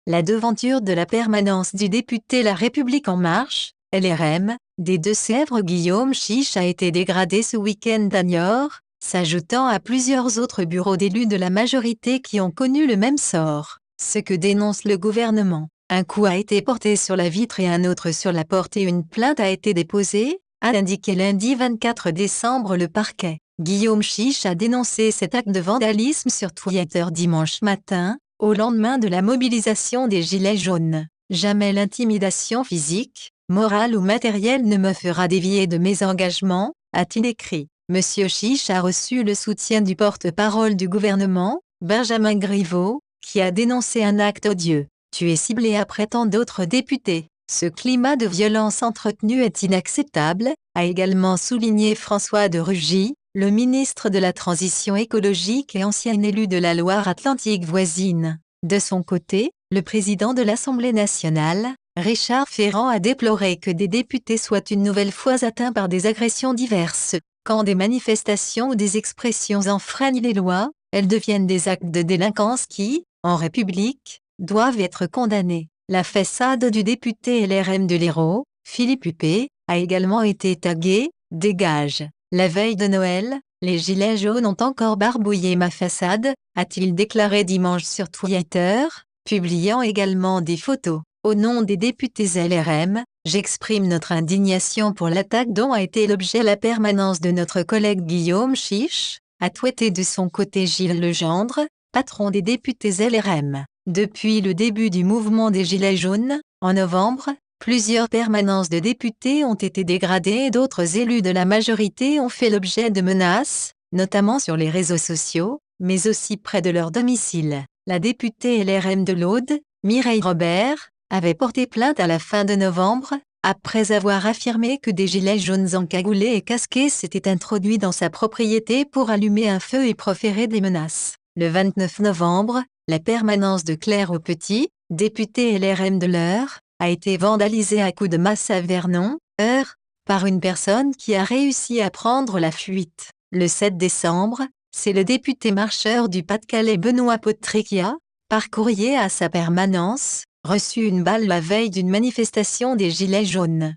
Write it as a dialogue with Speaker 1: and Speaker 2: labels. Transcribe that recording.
Speaker 1: La devanture de la permanence du député La République En Marche, LRM, des Deux-Sèvres Guillaume Chiche a été dégradée ce week-end à Niort, s'ajoutant à plusieurs autres bureaux d'élus de la majorité qui ont connu le même sort. Ce que dénonce le gouvernement. Un coup a été porté sur la vitre et un autre sur la porte et une plainte a été déposée, a indiqué lundi 24 décembre le parquet. Guillaume Chiche a dénoncé cet acte de vandalisme sur Twitter dimanche matin, au lendemain de la mobilisation des Gilets jaunes. Jamais l'intimidation physique, morale ou matérielle ne me fera dévier de mes engagements, a-t-il écrit. Monsieur Chiche a reçu le soutien du porte-parole du gouvernement, Benjamin Griveaux, qui a dénoncé un acte odieux. Tu es ciblé après tant d'autres députés. Ce climat de violence entretenu est inacceptable, a également souligné François de Rugy, le ministre de la Transition écologique et ancien élu de la Loire-Atlantique voisine. De son côté, le président de l'Assemblée nationale, Richard Ferrand a déploré que des députés soient une nouvelle fois atteints par des agressions diverses. Quand des manifestations ou des expressions enfreignent les lois, elles deviennent des actes de délinquance qui, en République, doivent être condamnés. La façade du député LRM de l'Hérault, Philippe Huppé, a également été taguée « Dégage ». La veille de Noël, les Gilets jaunes ont encore barbouillé ma façade, a-t-il déclaré dimanche sur Twitter, publiant également des photos. Au nom des députés LRM, j'exprime notre indignation pour l'attaque dont a été l'objet la permanence de notre collègue Guillaume Chiche, a tweeté de son côté Gilles Legendre, patron des députés LRM. Depuis le début du mouvement des Gilets jaunes, en novembre, plusieurs permanences de députés ont été dégradées et d'autres élus de la majorité ont fait l'objet de menaces, notamment sur les réseaux sociaux, mais aussi près de leur domicile. La députée LRM de l'Aude, Mireille Robert, avait porté plainte à la fin de novembre, après avoir affirmé que des gilets jaunes encagoulés et casqués s'étaient introduits dans sa propriété pour allumer un feu et proférer des menaces. Le 29 novembre, la permanence de Claire Aupetit, députée LRM de l'Eure, a été vandalisée à coups de masse à Vernon, Eure, par une personne qui a réussi à prendre la fuite. Le 7 décembre, c'est le député marcheur du Pas-de-Calais Benoît Pottry qui a, par courrier à sa permanence, reçu une balle la veille d'une manifestation des Gilets jaunes.